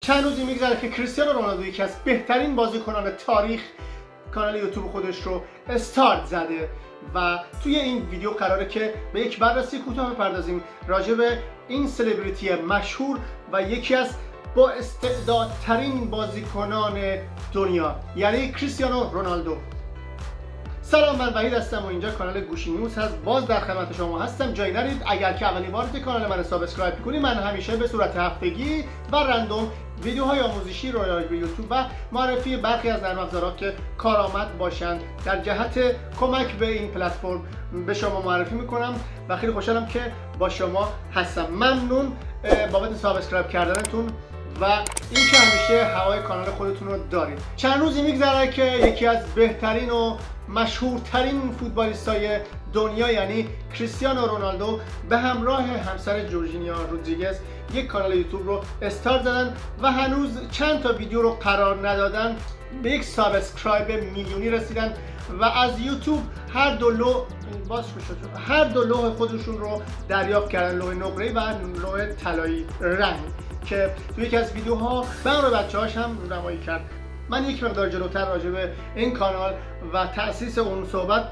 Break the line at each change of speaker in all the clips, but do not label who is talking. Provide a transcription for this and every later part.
چند روزی میگذره که کریستیانو رونالدو یکی از بهترین بازیکنان تاریخ کانال یوتیوب خودش رو استارت زده و توی این ویدیو قراره که به یک بررسی کوتاه بپردازیم راجع به این سلبریتی مشهور و یکی از با استعدادترین بازیکنان دنیا، یعنی کریستیانو رونالدو. سلام، من وحید هستم و اینجا کانال گوشی نیوز هست. باز در خدمت شما هستم، جایی نرید. اگر که اولین بارت کانال من سابسکرایب می‌کنید، من همیشه به صورت هفتگی و رندوم ویدیوهای آموزشی رو راجع به یوتیوب و معرفی برخی از نرم افزارها که کارآمد باشند در جهت کمک به این پلتفرم به شما معرفی میکنم و خیلی خوشحالم که با شما هستم. ممنون بابت سابسکرایب کردنتون و اینکه همیشه هوای کانال خودتون رو دارید. چند روزی میگذره که یکی از بهترین و مشهورترین فوتبالیستای دنیا یعنی کریستیانو رونالدو به همراه همسر جورجینیا رودریگز یک کانال یوتیوب رو استارت زدن و هنوز چند تا ویدیو رو قرار ندادن به یک سابسکرایب میلیونی رسیدن و از یوتیوب هر دو لوح خودشون رو دریافت کردن، لوح نقره‌ای و لوح طلایی رنگ که توی یکی از ویدیوها برای بچه‌هاش هم نمایی کرد. من یک مقدار جلوتر راجع به این کانال و تأسیس اون صحبت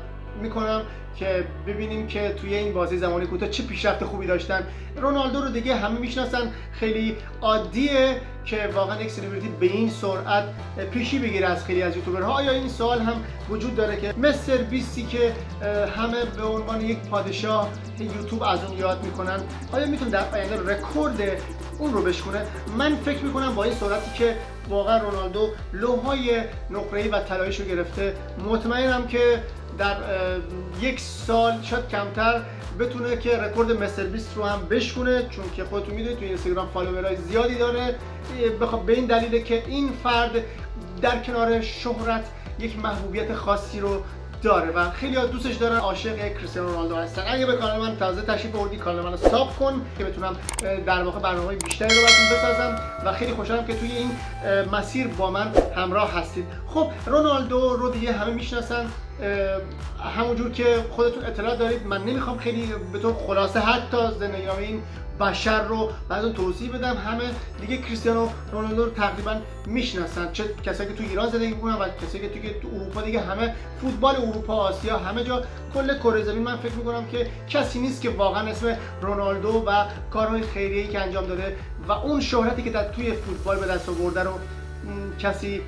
میکنم که ببینیم که توی این بازی زمانی کوتاه چه پیشرفت خوبی داشتن. رونالدو رو دیگه همه میشناسن، خیلی عادیه که واقعا یک سلبریتی به این سرعت پیشی بگیره از خیلی از یوتیوبرها. آیا این سوال هم وجود داره که مستر بیستی که همه به عنوان یک پادشاه یوتیوب از اون یاد میکنن، آیا میتونه در آینده رکورد اون رو بشکنه؟ من فکر میکنم با این سرعتی که واقعا رونالدو لوح‌های نقره‌ای و طلاییشو گرفته، مطمئنم که در یک سال شاید کمتر بتونه که رکورد مستر بیست رو هم بشکنه، چون که خودتون میدونید توی اینستاگرام فالوورای زیادی داره. به این دلیله که این فرد در کنار شهرت یک محبوبیت خاصی رو داره و خیلی ها دوستش دارن، عاشق کریستیانو رونالدو هستن. اگه به کانال من تازه تشریف آوردی، کانال من رو ساب کن که بتونم در واقع برنامه‌های بیشتری رو براتون بسازم و خیلی خوشحالم که توی این مسیر با من همراه هستید. خب رونالدو رو دیگه همه میشناسن، همونجور که خودتون اطلاع دارید. من نمیخوام خیلی به طور خلاصه حتی زندگی این بشر رو بعداً توضیح بدم. همه دیگه کریستیانو رونالدو رو تقریبا میشناسن، چه کسایی که تو ایران زندگی میکنن و کسایی که تو اروپا. دیگه همه فوتبال اروپا، آسیا، همه جا، کل کره زمین، من فکر میکنم که کسی نیست که واقعا اسم رونالدو و کارهای خیریه‌ای که انجام داده و اون شهرتی که در توی فوتبال به دست آورده رو کسی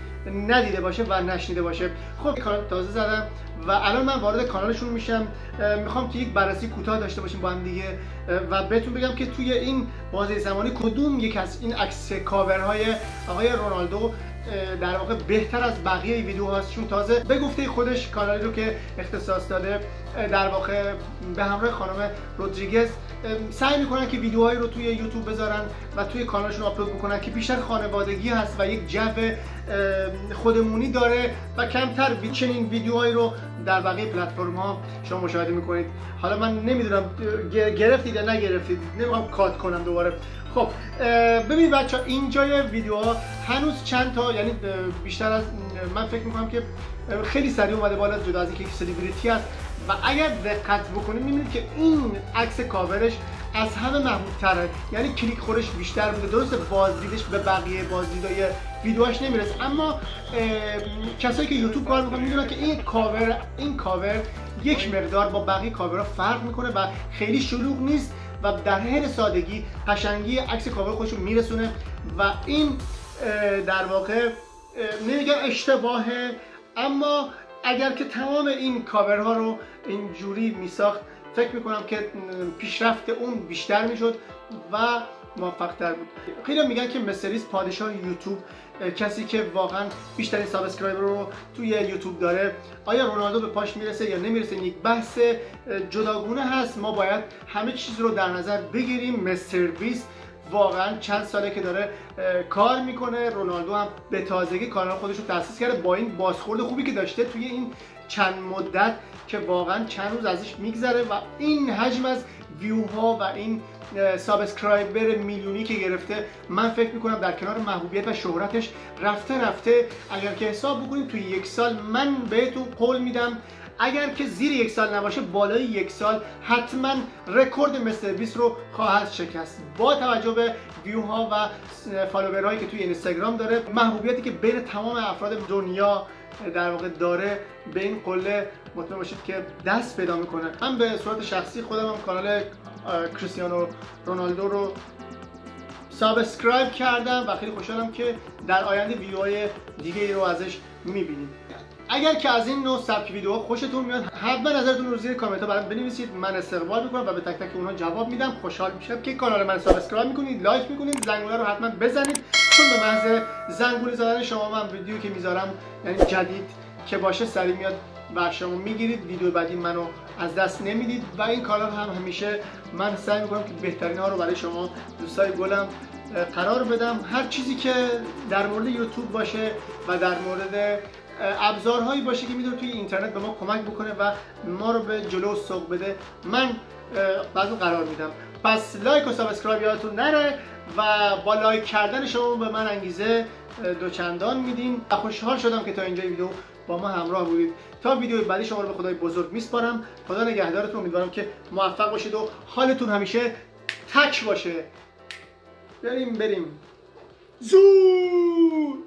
ندیده باشه و نشنیده باشه. خب کانال تازه زدم و الان من وارد کانالشون میشم. میخوام که یک بررسی کوتاه داشته باشیم با هم دیگه و بهتون بگم که توی این بازی زمانی کدوم یک از این عکس کاورهای آقای رونالدو در واقع بهتر از بقیه ویدیوهاست، چون تازه به گفته خودش کانالی رو که اختصاص داده در واقع به همراه خانم رودریگز سعی میکنن که ویدیوهایی رو توی یوتیوب بذارن و توی کانالشون آپلود میکنن که بیشتر خانوادگی هست و یک جو خودمونی داره و کمتر چنین ویدیوهایی رو در بقیه پلتفرم ها شما مشاهده میکنید. حالا من نمیدونم گرفتید یا نگرفتید، نمیخوام کات کنم دوباره. خب ببینید بچه‌ها، اینجای ویدیوها هنوز چند تا، یعنی بیشتر از، من فکر میکنم که خیلی سریع اومده بالا، جدا از اینکه سلبریتی است و اگر دقت بکنید میبینید که این عکس کاورش از همه محبوب‌تره، یعنی کلیک خورش بیشتر بوده. درسته بازدیدش به بقیه بازدیدای ویدیوهاش نمیرسه، اما کسایی که یوتیوب کار میکنن میدونن که این کاور یک مقدار با بقیه کاورها فرق میکنه و خیلی شلوغ نیست و در حین سادگی قشنگی عکس کاور خودش رو میرسونه و این در واقع نمیگم اشتباهه، اما اگر که تمام این کاورها رو اینجوری میساخت فکر میکنم که پیشرفت اون بیشتر میشد و موفق‌تر بود. خیلی میگن که مستر بیست پادشاه یوتیوب، کسی که واقعا بیشترین سابسکرایبر رو توی یوتیوب داره. آیا رونالدو به پاش میرسه یا نمیرسه؟ یک بحث جداگونه هست. ما باید همه چیز رو در نظر بگیریم. مستر بیست واقعا چند ساله که داره کار میکنه. رونالدو هم به تازگی کانال خودش رو تأسیس کرده با این بازخورد خوبی که داشته توی این چند مدت که واقعا چند روز ازش میگذره و این حجم از ویوها و این سابسکرایبر میلیونی که گرفته، من فکر میکنم در کنار محبوبیت و شهرتش رفته اگر که حساب بکنیم توی یک سال، من بهتون قول میدم اگر که زیر 1 سال نباشه بالای 1 سال حتما رکورد مستر بیست رو خواهد شکست. با توجه به ویوها و فالوورهایی که توی اینستاگرام داره، محبوبیتی که بین تمام افراد دنیا در واقع داره، به این قله مطمئن باشید که دست پیدا میکنه. من به صورت شخصی خودم هم کانال کریستیانو رونالدو رو سابسکرایب کردم و خیلی خوشحالم که در آینده ویدیوهای دیگه رو ازش میبینید. اگر که از این نوع سبک ویدیوها خوشتون میاد، حتما نظرتون رو زیر کامنت ها برام بنویسید. من استقبال میکنم و به تک تک اونها جواب میدم. خوشحال میشم که کانال من سابسکرایب میکنید، لایک میکنید، زنگوله رو حتما بزنید، چون به محض زنگوله زدن شما من ویدیو که میذارم یعنی جدید که باشه سریع میاد و شما میگیرید. ویدیو بعدی منو از دست نمیدید و این کانال هم همیشه من سعی میکنم که بهترین ها رو برای شما دوستای گلم قرار بدم. هر چیزی که در مورد یوتیوب باشه و در مورد ابزارهایی باشه که میتونه توی اینترنت به ما کمک بکنه و ما رو به جلو سوق بده، من بعضی قرار میدم. پس لایک و سابسکرایب یادتون نره و با لایک کردن شما به من انگیزه دوچندان میدین. خوشحال شدم که تا اینجا ویدیو با ما همراه بودید. تا ویدیو بعدی شما رو به خدای بزرگ میسپارم. خدا نگهدارتون. امیدوارم که موفق باشید و حالتون همیشه تک باشه. بریم زود